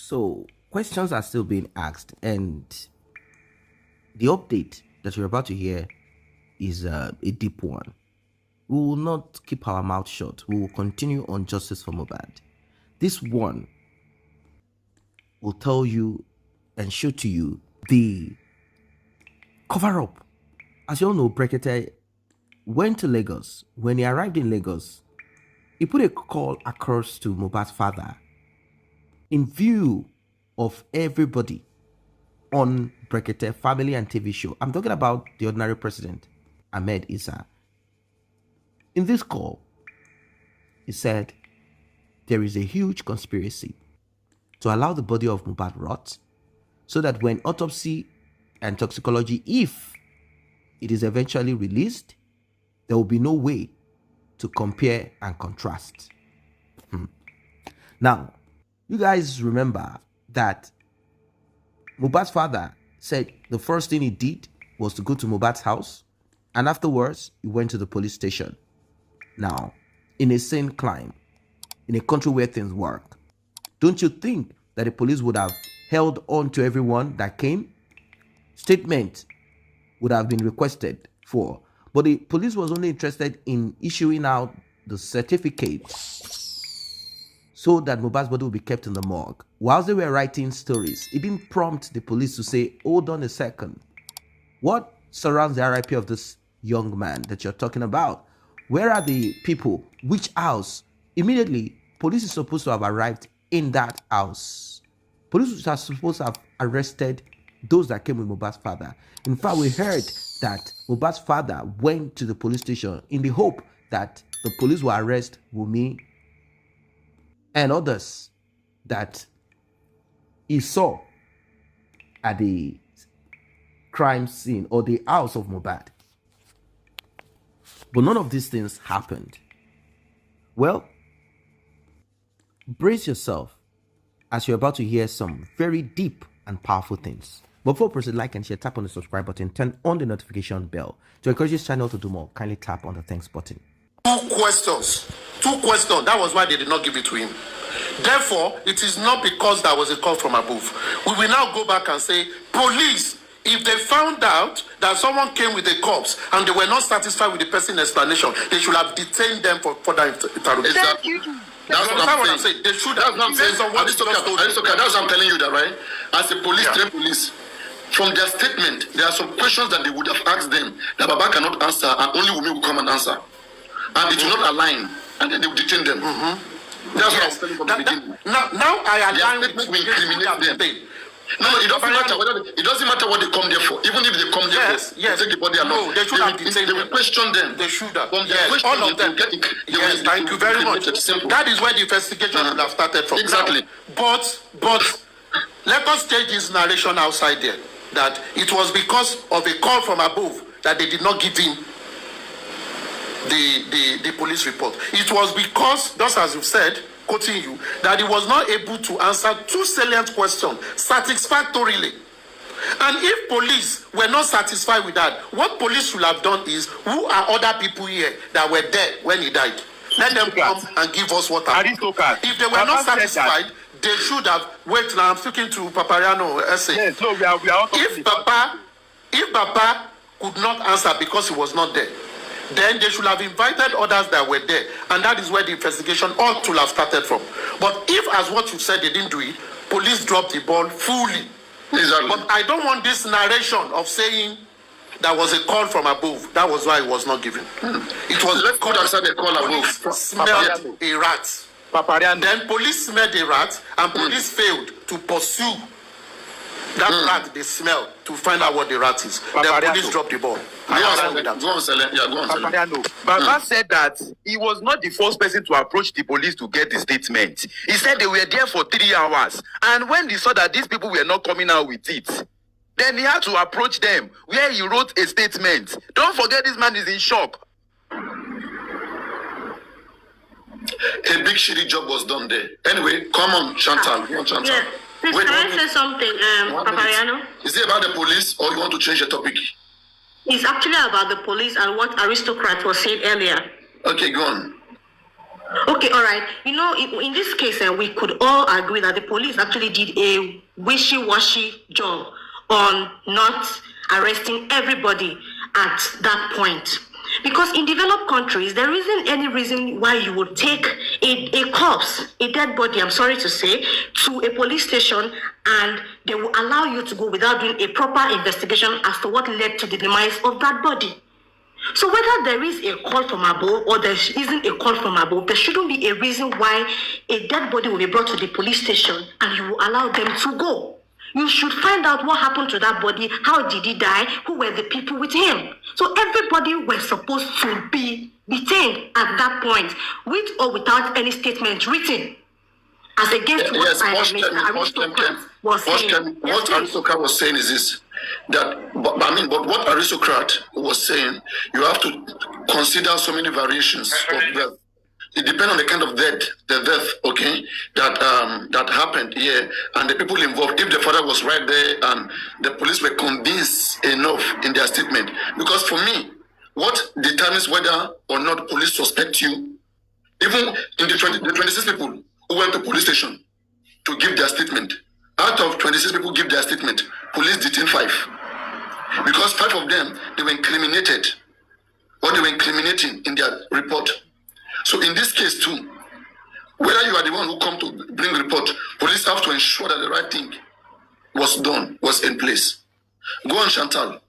So questions are still being asked, and the update that you're about to hear is a deep one. We will not keep our mouth shut. We will continue on justice for Mohbad. This one will tell you and show to you the cover-up. As you all know, Brekete went to Lagos. When he arrived in Lagos, he put a call across to Mohbad's father in view of everybody on Brekete family and TV show. I'm talking about the ordinary president, Ahmed Issa. In this call, he said there is a huge conspiracy to allow the body of Mohbad rot so that when autopsy and toxicology, if it is eventually released, there will be no way to compare and contrast. Now, you guys remember that Mohbad's father said the first thing he did was to go to Mohbad's house, and afterwards he went to the police station. Now, in a sane climb, in a country where things work, don't you think that the police would have held on to everyone that came? Statement would have been requested for, but the police was only interested in issuing out the certificate so that Mohbad's body will be kept in the morgue. Whilst they were writing stories, it didn't prompt the police to say, hold on a second. What surrounds the RIP of this young man that you're talking about? Where are the people? Which house? Immediately, police is supposed to have arrived in that house. Police are supposed to have arrested those that came with Mohbad's father. In fact, we heard that Mohbad's father went to the police station in the hope that the police will arrest Wunmi and others that he saw at the crime scene or the house of Mohbad. But none of these things happened. Well, brace yourself as you're about to hear some very deep and powerful things. Before proceed, like and share, tap on the subscribe button, turn on the notification bell. To encourage this channel to do more, kindly tap on the thanks button. Two questions. That was why they did not give it to him. Therefore, it is not because there was a call from above. We will now go back and say, police, if they found out that someone came with a corpse and they were not satisfied with the person's explanation, they should have detained them for further interrogation. That's what I'm saying. They should have. That's what I'm telling you, that right? As a police, trained police, from their statement, there are some questions that they would have asked them that Baba cannot answer, and only Wunmi will come and answer, and it will not align, and then they will detain them. That's what I was telling from the beginning. Now I align with incriminate them. No, it doesn't matter whether it doesn't matter what they come there for. Even if they come there for, take the body along. No, they should have detained. They will question them. They should have. All of them. Yes, thank you very much. That is where the investigation should have started from. Exactly. But let us take this narration outside there, that it was because of a call from above that they did not give him the police report. It was because, just as you've said, quoting you, that he was not able to answer two salient questions satisfactorily. And if police were not satisfied with that, what police should have done is, who are other people here that were there when he died? Let them come and give us what happened. If they were not satisfied, they should have. Wait, now I'm speaking to Papariano. Yes, no, we are if Papa could not answer because he was not there, then they should have invited others that were there, and that is where the investigation ought to have started from. But if, as what you said, they didn't do it, police dropped the ball fully. Exactly. But I don't want this narration of saying there was a call from above. That was why it was not given. It was left could have said a call above. Smelled a rat. Then police smelled a rat, and police failed to pursue that rat they smell to find out what the rat is. Then police dropped the ball. Go on, Baba said that he was not the first person to approach the police to get the statement. He said they were there for 3 hours. And when he saw that these people were not coming out with it, then he had to approach them, where he wrote a statement. Don't forget, this man is in shock. A big shitty job was done there. Anyway, come on, Chantal. Go on, Chantal. Yeah. Please, can I say something, Papariano? Is it about the police, or you want to change the topic? It's actually about the police and what Aristocrat was saying earlier. Okay, go on. Okay, all right. You know, in this case, we could all agree that the police actually did a wishy-washy job on not arresting everybody at that point. Because in developed countries, there isn't any reason why you would take a corpse, a dead body, I'm sorry to say, to a police station and they will allow you to go without doing a proper investigation as to what led to the demise of that body. So whether there is a call from above or there isn't a call from above, there shouldn't be a reason why a dead body will be brought to the police station and you will allow them to go. You should find out what happened to that body, how did he die, who were the people with him. So everybody was supposed to be detained at that point, with or without any statement written. As against what Aristocrat was saying. What Aristocrat was saying is this, but what Aristocrat was saying, you have to consider so many variations of death. It depends on the kind of death, okay, that happened here, and the people involved. If the father was right there, and the police were convinced enough in their statement, because for me, what determines whether or not police suspect you, even in the 26 people who went to police station to give their statement, out of 26 people give their statement, police detained 5, because 5 of them they were incriminated, or they were incriminating in their report. So in this case too, whether you are the one who come to bring report, police have to ensure that the right thing was done, was in place. Go on, Chantal.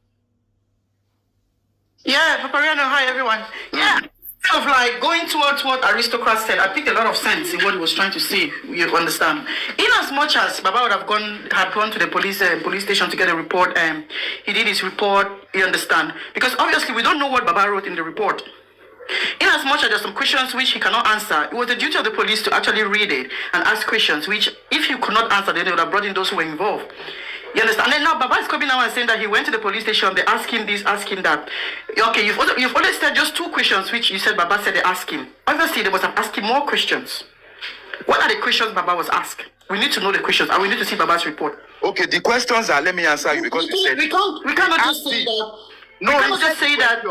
Yeah, Papariano, hi everyone. Yeah, kind of like going towards what Aristocrat said, I picked a lot of sense in what he was trying to say, you understand. In as much as Baba would have gone to the police station to get a report, he did his report, you understand. Because obviously we don't know what Baba wrote in the report. In as much as there are some questions which he cannot answer, it was the duty of the police to actually read it and ask questions which, if he could not answer, then they would have brought in those who were involved. You understand? And then now Baba is coming now and saying that he went to the police station, they asked him this, asked him that. Okay, you've only said just 2 questions which you said Baba said they asked him. Obviously, they must have asked him more questions. What are the questions Baba was asked? We need to know the questions and we need to see Baba's report. Okay, the questions are, let me answer you because you said... We cannot just say that. No, we cannot just say that.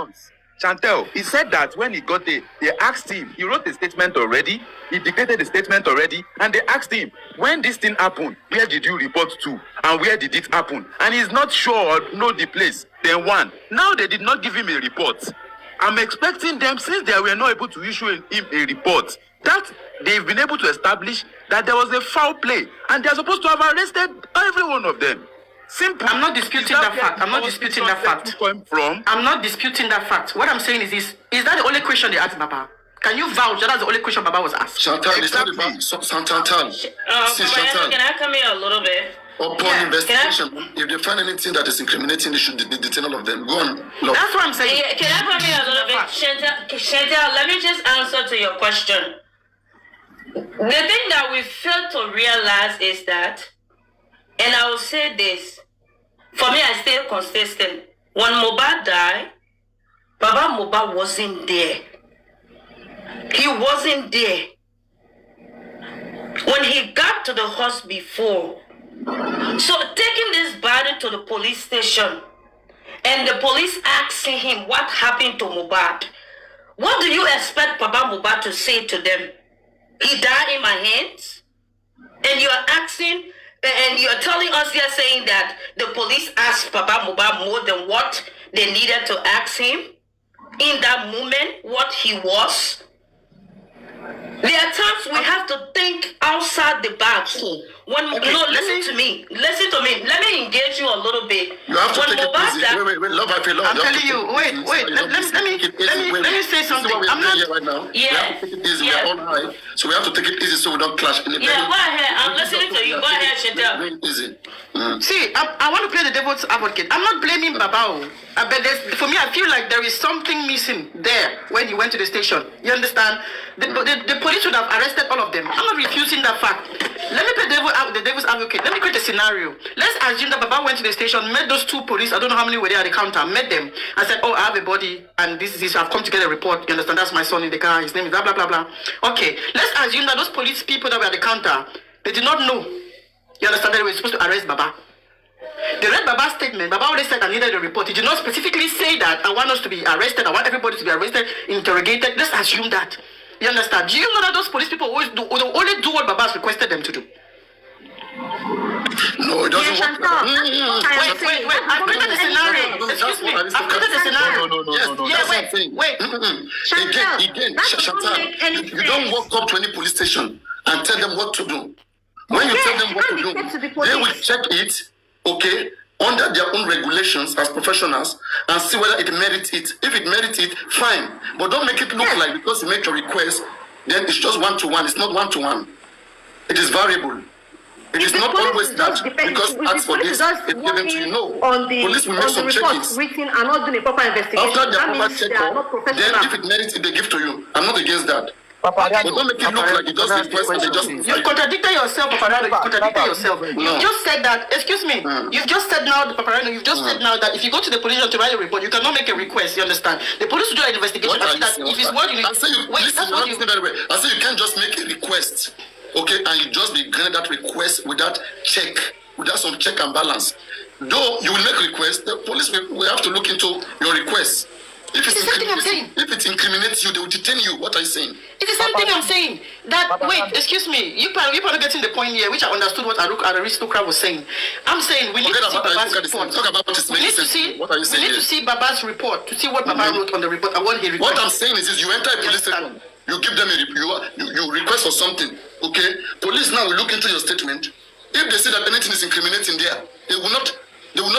Chantel, he said that when he got there, they asked him, he wrote the statement already, he dictated the statement already, and they asked him, when this thing happened, where did you report to, and where did it happen? And he's not sure or know the place. Then 1. Now they did not give him a report. I'm expecting them, since they were not able to issue him a report, that they've been able to establish that there was a foul play, and they're supposed to have arrested every one of them. Simple. I'm not disputing that fact. I'm not disputing that fact. I'm not disputing that fact. What I'm saying is this: is that the only question they asked Baba? Can you vouch that that's the only question Baba was asked? Chantal, exactly. Chantal. Can I come here a little bit? Upon investigation, if they find anything that is incriminating, they should detain all of them. Go on. Love. That's what I'm saying. Can I come here a little bit? Chantal, let me just answer to your question. The thing that we fail to realize is that, and I will say this, for me, I stay consistent. When Mohbad died, Baba Mohbad wasn't there. He wasn't there. When he got to the house before, so taking this body to the police station, and the police asking him what happened to Mohbad, what do you expect Baba Mohbad to say to them? He died in my hands? And you are asking... And you're telling us here saying that the police asked Baba Mohbad more than what they needed to ask him in that moment, what he was. There are times we have to think outside the box. Listen to me. Let me engage you a little bit. You have to take it easy. Wait, love, I feel love. I'm telling you. Wait. Let me say something. I'm not here right now. Yeah. We have to take it easy. Yeah. We're all high, so we have to take it easy so we don't clash. Yeah, go ahead. I'm listening to you. Go ahead, Chantal. Very easy. See, I want to play the devil's advocate. I'm not blaming Baba. But for me, I feel like there is something missing there when he went to the station. You understand? The police should have arrested all of them. I'm not refusing that fact. Let me play the devil's advocate. Let me create a scenario. Let's assume that Baba went to the station, met those 2 police. I don't know how many were there at the counter. Met them and said, "Oh, I have a body, and this is this. I've come to get a report. You understand? That's my son in the car. His name is blah blah blah blah." Okay. Let's assume that those police people that were at the counter, they did not know. You understand that they were supposed to arrest Baba. They read Baba's statement. Baba already said I needed a report. He did not specifically say that I want us to be arrested. I want everybody to be arrested, interrogated. Let's assume that. You understand? Do you know that those police people will only do what Babas requested them to do? No, it doesn't work. Wait. I've created a scenario. Excuse me. I've created a scenario. No. Yeah, That's wait. Again, Chantal, you don't walk up to any police station and tell them what to do. When you tell them what to do, they will check it, okay, under their own regulations as professionals and see whether it merits it. If it merits it, fine. But don't make it look like because you make a request, then it's just one-to-one. It's not one-to-one. It is variable. It is not always that because ask for this, it's given to you. No. Police will make some check-ins. Written and not doing a proper investigation. After their proper check-up, then if it merits it, they give to you. I'm not against that. But don't make it look like you just request and they just... You contradicted yourself, Paparano. You contradicted yourself. No. You just said that, excuse me, you've just said now, Paparano, you've just said now that if you go to the police to write a report, you cannot make a request, you understand? The police will do an investigation after that. If it's what you need... I say you, wait, that's what you... I say you can't just make a request, okay, and you just be granted that request without some check and balance. Though you will make a request, the police will have to look into your request. If it incriminates you, they will detain you. What are you saying? It's the same thing I'm saying. That wait, excuse me, you probably getting the point here, which I understood what Aristocrat was saying. I'm saying we need to see Baba's report. Talk about this. We need to see. What are you saying? We need to see Baba's report to see what Baba wrote on the report and what he requested. What I'm saying is you enter a police station, you give them you request for something. Okay, police now will look into your statement. If they see that anything is incriminating there, they will not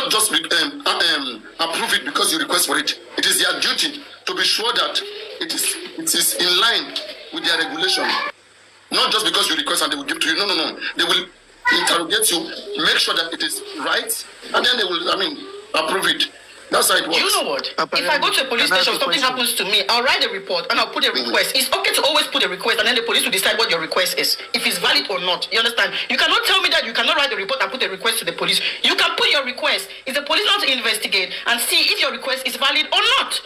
just approve it because you request for it. It is their duty to be sure that it is in line with their regulation. Not just because you request and they will give to you. No. They will interrogate you, make sure that it is right, and then they will, approve it. That's how it works. You know what? If I go to a police station, something happens to me, I'll write a report and I'll put a request. It's okay to always put a request and then the police will decide what your request is, if it's valid or not. You understand? You cannot tell me that you cannot write a report and put a request to the police. You can put your request. It's the police now to investigate and see if your request is valid or not.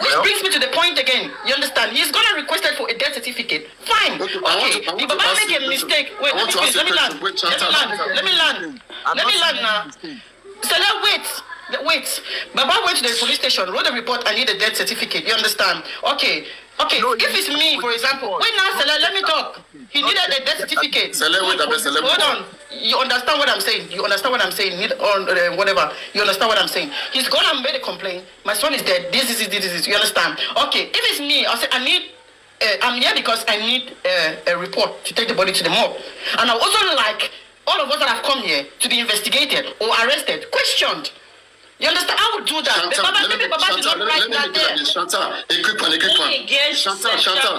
Which brings me to the point again. You understand? He's gonna request it for a death certificate. Fine. Okay. If Baba make a mistake, wait, let me land now. So now wait. Baba went to the police station, wrote a report, I need a death certificate. You understand? Okay. No, if it's me, for example, wait now, Sele, let me talk. He needed a death certificate. Hold on. You understand what I'm saying? Whatever. You understand what I'm saying? He's gone and made a complaint. My son is dead. This is. You understand? Okay. If it's me, I'll say I'm here because I need a report to take the body to the morgue. And I also like all of us that have come here to be investigated or arrested, questioned. You understand? I would do that. Chantal, Baba did not write that there. Chantal, a quick one. Chantal.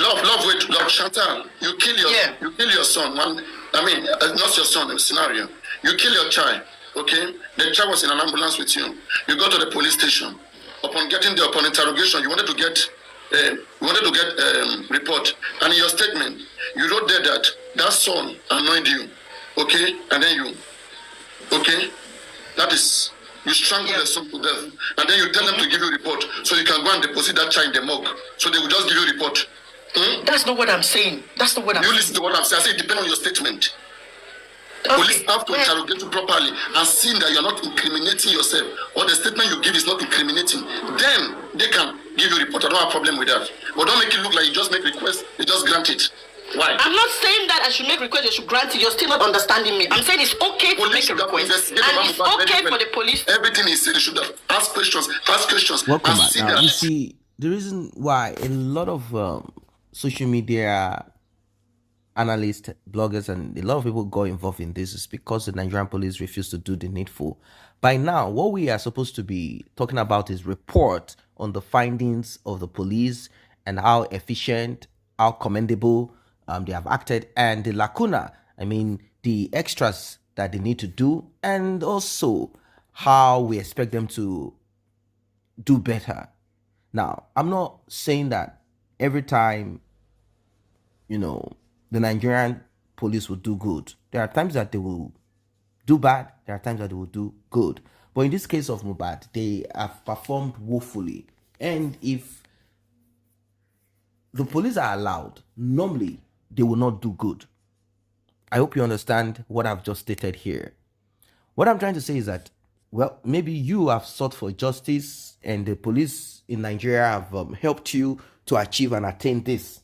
Love, Chantal, you kill your son. Not your son, in scenario. You kill your child, okay? The child was in an ambulance with you. You go to the police station. Upon interrogation, you wanted to get report. And in your statement, you wrote there that son annoyed you, okay? And then that is, you strangle the son to death. And then you tell them to give you a report. So you can go and deposit that child in the morgue. So they will just give you a report. That's not what I'm saying. You listen to what I'm saying. I say it depends on your statement. Okay. Police have to interrogate you properly and see that you're not incriminating yourself or the statement you give is not incriminating. Then they can give you a report. I don't have a problem with that. But don't make it look like you just make requests, you just grant it. Why? I'm not saying that I should make requests, I should grant it. You're still not understanding me. I'm saying it's okay to make a request. And it's okay for the police. Everything he said, you should ask questions. Welcome back. Now, you see, the reason why a lot of social media analysts, bloggers, and a lot of people got involved in this is because the Nigerian police refuse to do the needful. By now, what we are supposed to be talking about is report on the findings of the police and how efficient, how commendable they have acted, and the lacuna, the extras that they need to do, and also how we expect them to do better. Now, I'm not saying that every time, the Nigerian police will do good. There are times that they will do bad. There are times that they will do good. But in this case of Mohbad, they have performed woefully. And if the police are allowed, normally they will not do good. I hope you understand what I've just stated here. What I'm trying to say is that Well, maybe you have sought for justice and the police in Nigeria have helped you to achieve and attain this.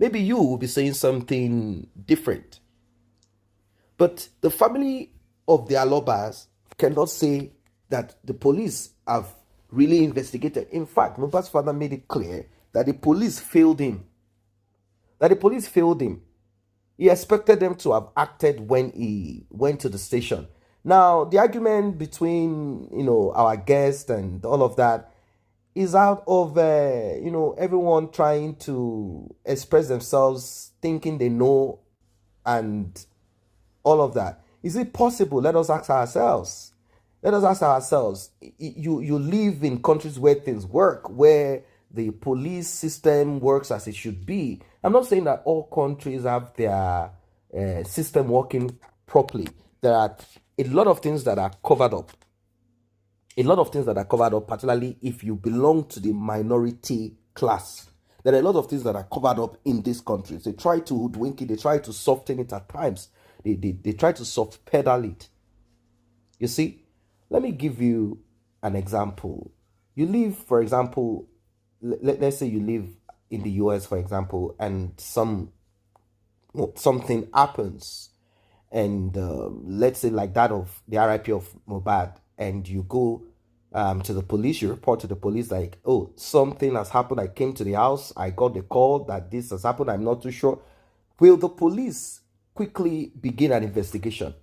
Maybe you will be saying something different. But the family of the Alobas cannot say that the police have really investigated. In fact, Mohbad's father made it clear that the police failed him. He expected them to have acted when he went to the station. Now, the argument between, our guest and all of that is out of, everyone trying to express themselves, thinking they know, and all of that. Is it possible? Let us ask ourselves. You live in countries where things work, where the police system works as it should be. I'm not saying that all countries have their system working properly. There are a lot of things that are covered up. Particularly if you belong to the minority class. There are a lot of things that are covered up in these countries. They try to hoodwink it. They try to soften it at times. They try to soft pedal it. You see, let me give you an example. You live, for example, let's say you live in the US, for example, and something happens, and let's say like that of the RIP of Mohbad, and you go to the police, you report to the police like, oh, something has happened. I came to the house, I got the call that this has happened. I'm not too sure. Will the police quickly begin an investigation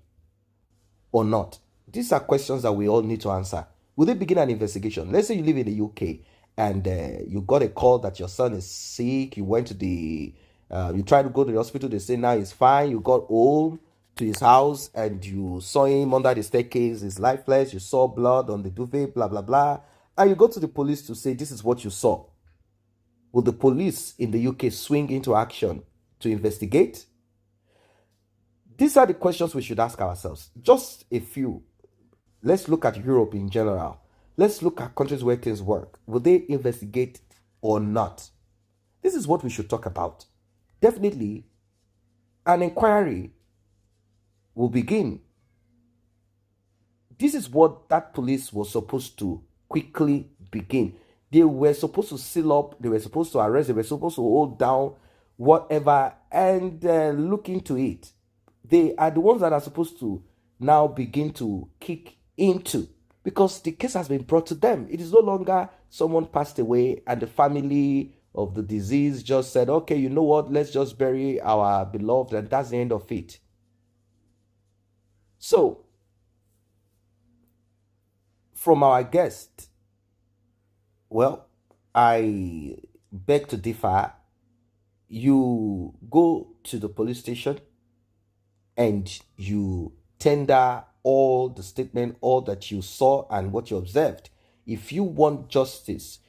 or not? These are questions that we all need to answer. Will they begin an investigation? Let's say you live in the UK and you got a call that your son is sick. You went to you tried to go to the hospital. They say now he's fine. You got home to his house and you saw him under the staircase. He's lifeless. You saw blood on the duvet, blah, blah, blah. And you go to the police to say, this is what you saw. Will the police in the UK swing into action to investigate? These are the questions we should ask ourselves. Just a few. Let's look at Europe in general. Let's look at countries where things work. Will they investigate or not? This is what we should talk about. Definitely, an inquiry will begin. This is what that police was supposed to quickly begin. They were supposed to seal up, they were supposed to arrest, they were supposed to hold down whatever and look into it. They are the ones that are supposed to now begin to kick into, because the case has been brought to them. It is no longer someone passed away and the family of the disease just said, okay, you know what, let's just bury our beloved and that's the end of it. So, from our guest, well, I beg to differ. You go to the police station and you tender all the statement, all that you saw and what you observed. If you want justice,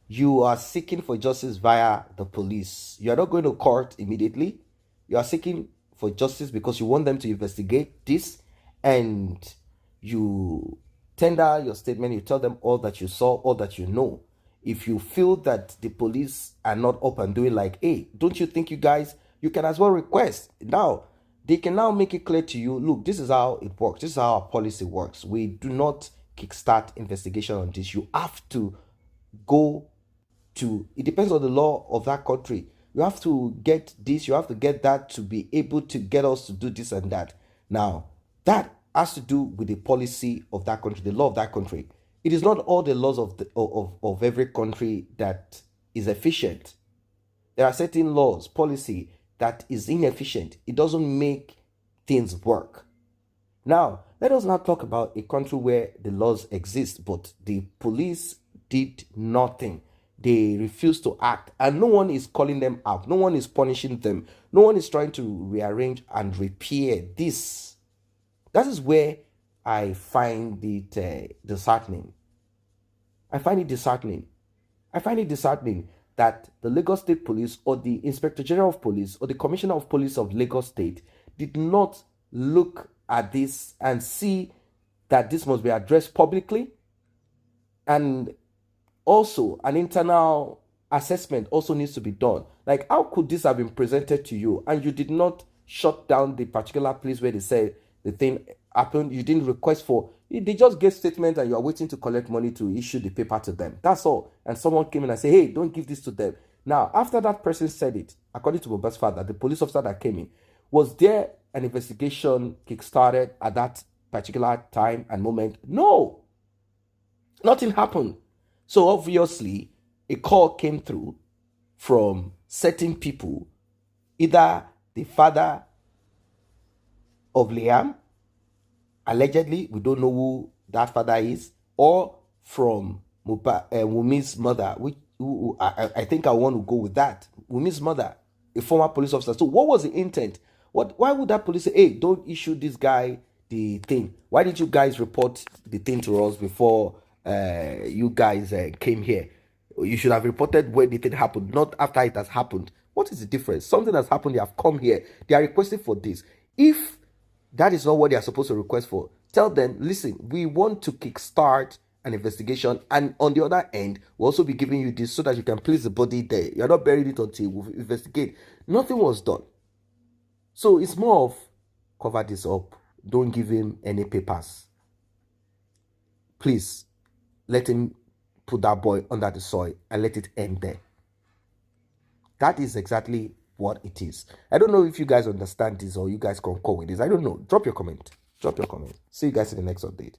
you are seeking for justice via the police. You are not going to court immediately. You are seeking for justice because you want them to investigate this, and you tender your statement. You tell them all that you saw, all that you know. If you feel that the police are not up and doing like, hey, don't you think you guys, you can as well request. Now, they can now make it clear to you, look, this is how it works. This is how our policy works. We do not kickstart investigation on this. You have to go to, it depends on the law of that country. You have to get this, you have to get that to be able to get us to do this and that. Now, that has to do with the policy of that country, the law of that country. It is not all the laws of every country that is efficient. There are certain laws, policy that is inefficient. It doesn't make things work. Now, let us now talk about a country where the laws exist, but the police did nothing. They refused to act, and no one is calling them out. No one is punishing them. No one is trying to rearrange and repair this. That is where I find it disheartening. I find it disheartening that the Lagos State Police or the Inspector General of Police or the Commissioner of Police of Lagos State did not look at this and see that this must be addressed publicly, and also an internal assessment also needs to be done. Like, how could this have been presented to you and you did not shut down the particular place where they said the thing happened. You didn't request for. They just gave statement and you are waiting to collect money to issue the paper to them. That's all. And someone came in and said, hey, don't give this to them. Now, after that person said it, according to Mohbad's father, the police officer that came in, was there an investigation kick-started at that particular time and moment? No. Nothing happened. So obviously, a call came through from certain people, either the father of Liam, allegedly, we don't know who that father is, or from Wunmi's mother, who I think I want to go with that. Wunmi's mother, a former police officer. So what was the intent? Why would that police say, hey, don't issue this guy the thing? Why did you guys report the thing to us before you guys came here? You should have reported when the thing happened, not after it has happened. What is the difference? Something has happened, they have come here, they are requesting for this. If that is not what they are supposed to request for, tell them, listen, we want to kickstart an investigation, and on the other end, we'll also be giving you this so that you can place the body there. You're not burying it until we investigate. Nothing was done. So it's more of cover this up. Don't give him any papers. Please, let him put that boy under the soil and let it end there. That is exactly what it is. I don't know if you guys understand this or you guys concur with this. I don't know. Drop your comment. See you guys in the next update.